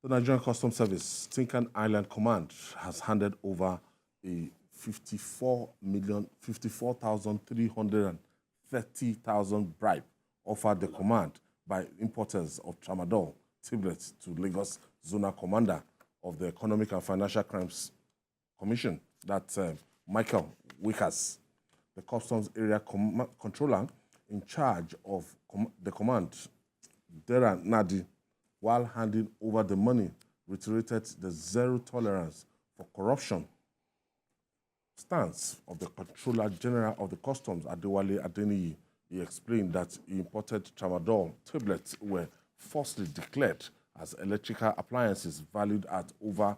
The Nigerian Customs Service, Tinkan Island Command, has handed over a 54,330,000 bribe offered the command by importers of Tramadol tablets to Lagos Zonal Commander of the Economic and Financial Crimes Commission, that's Michael Wickers. The Customs Area Controller in charge of the command, Dera Nadi, while handing over the money, reiterated the zero tolerance for corruption stance of the Controller General of the Customs, Adewale Adeniyi. He explained that imported Tramadol tablets were falsely declared as electrical appliances valued at over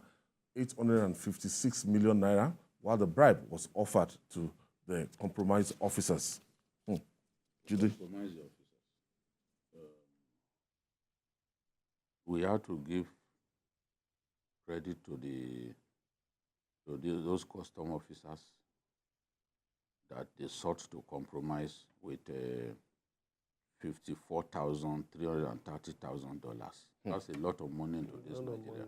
856 million naira, while the bribe was offered to the compromised officers. Judy? Compromised officers. We have to give credit to those custom officers that they sought to compromise with $54,330,000. That's a lot of money into this Nigeria.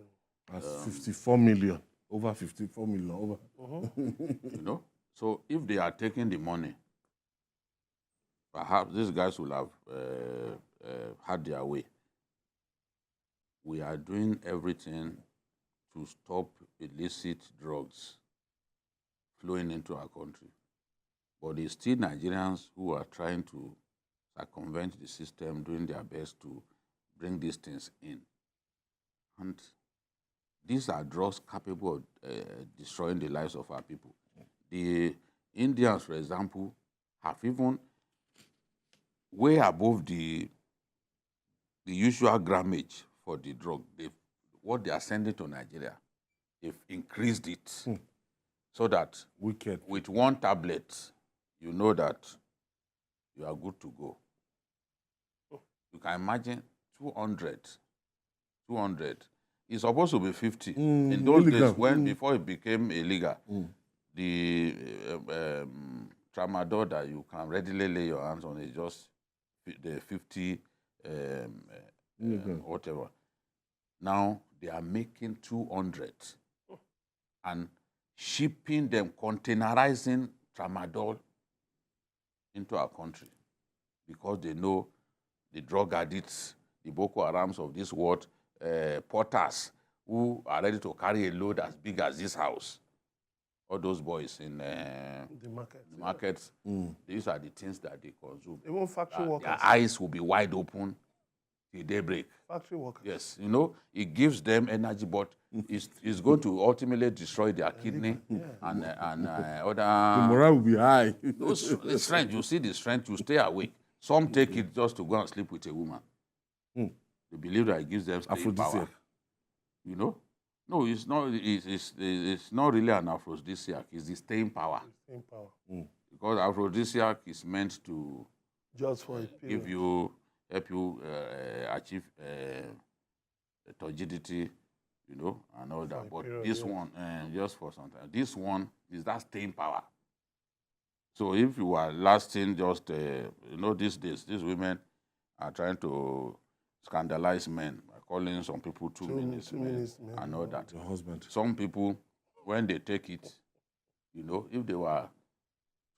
That's 54 million, over 54 million, over. You know, so if they are taking the money, perhaps these guys will have had their way. We are doing everything to stop illicit drugs flowing into our country. But it's still Nigerians who are trying to circumvent the system, doing their best to bring these things in. And these are drugs capable of destroying the lives of our people. The Indians, for example, have even way above the usual grammage for the drug. What they are sending to Nigeria, they've increased it so that with one tablet, you know that you are good to go. You can imagine 200. It's supposed to be 50. In those days, before it became illegal, the Tramadol that you can readily lay your hands on is just the 50 whatever. Now they are making 200 and shipping them, containerizing Tramadol into our country because they know the drug addicts, the Boko Harams of this world, porters who are ready to carry a load as big as this house. All those boys in the markets, these are the things that they consume. Even factory workers. Their eyes will be wide open till daybreak. Factory workers. Yes, you know, it gives them energy, but it's going to ultimately destroy their kidney and other. The morale will be high. The strength, you see the strength to stay awake. Some take it just to go and sleep with a woman. They believe that it gives them staying power. You know? No, it's not. It's not really an aphrodisiac. It's the staying power. Staying power. Because aphrodisiac is meant to just for a period. Help you achieve turgidity, you know, and all that. But this one, just for some time, this one is that staying power. So if you are lasting just, you know, these days, these women are trying to scandalize men by calling some people two minutes men and all that. Your husband. Some people, when they take it, you know, if they were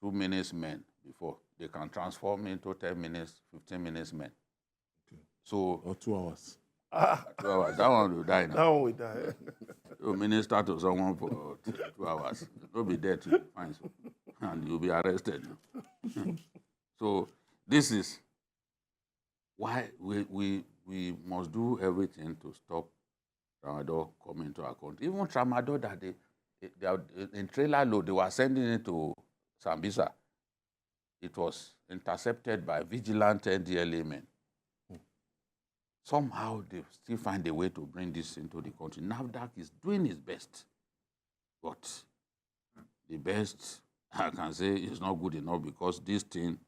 2 minutes men before, they can transform into 10 minutes, 15 minutes men. Okay. So, or 2 hours. 2 hours. That one will die now. That one will die. You minister to someone for 2 hours. You'll be dead too. Fine. And you'll be arrested. So this is why we must do everything to stop Tramadol coming to our country. Even Tramadol that they are in trailer load, they were sending it to Sambisa. It was intercepted by vigilant NDLA men. Somehow they still find a way to bring this into the country. NAFDAC is doing its best, but the best I can say is not good enough because this thing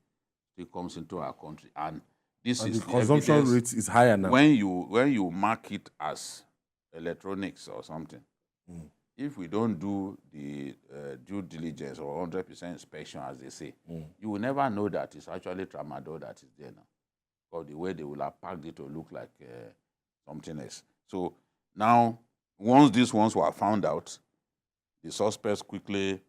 still comes into our country, and this is the consumption rate is higher now. When you mark it as electronics or something, if we don't do the due diligence or 100% inspection, as they say, you will never know that it's actually Tramadol that is there now. Or the way they will have packed it to look like something else. So Now, once these ones were found out, the suspects quickly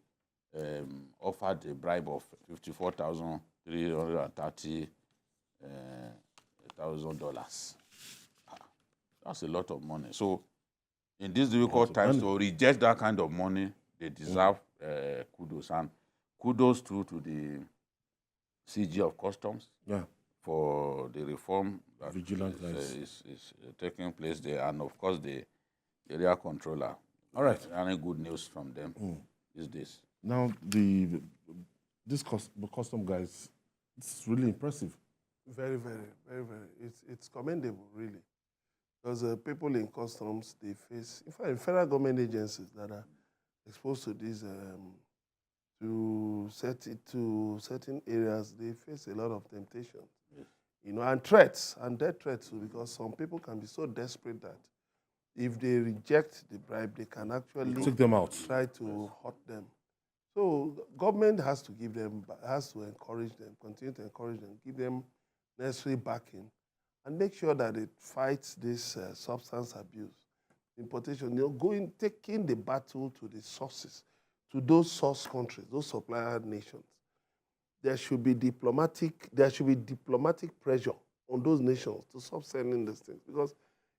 offered a bribe of $54,330,000. That's a lot of money. So, in these difficult times, to reject that kind of money, they deserve kudos. And kudos to the CG of Customs for the reform that is taking place there, and of course the area controller. All right. Any good news from them these days? Now, this custom guys, it's really impressive. Very, very, very, very. It's commendable, really. Because people in customs, they face, in fact, federal government agencies that are exposed to these, to certain areas, they face a lot of temptation. Yes. You know, and threats, and death threats too, because some people can be so desperate that if they reject the bribe, they can actually take them out, try to hurt them. So government has to give them, has to encourage them, continue to encourage them, give them necessary backing, and make sure that it fights this substance abuse, importation. You know, taking the battle to the sources, to those source countries, those supplier nations. There should be diplomatic pressure on those nations to stop sending these things, because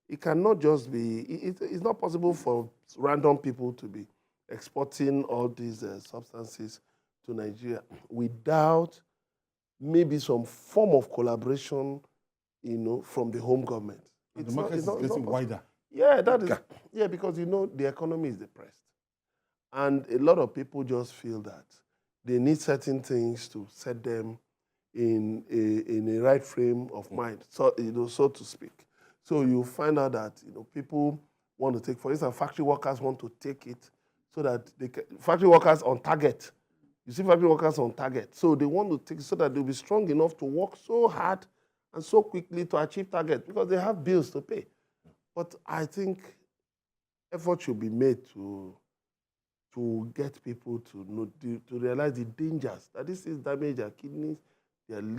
it cannot just be. It's not possible for random people to be exporting all these substances to Nigeria without maybe some form of collaboration, you know, from the home government. The market is getting wider. Yeah, that is. Yeah, because, you know, the economy is depressed. And a lot of people just feel that they need certain things to set them in a right frame of mind, so, you know, so to speak. So you find out that, you know, people want to take, for instance, factory workers want to take it so that they can, factory workers on target. You see factory workers on target. So they want to take it so that they'll be strong enough to work so hard and so quickly to achieve target, because they have bills to pay. But I think effort should be made to get people to know, to realize the dangers, that this is damage their kidneys, their liver.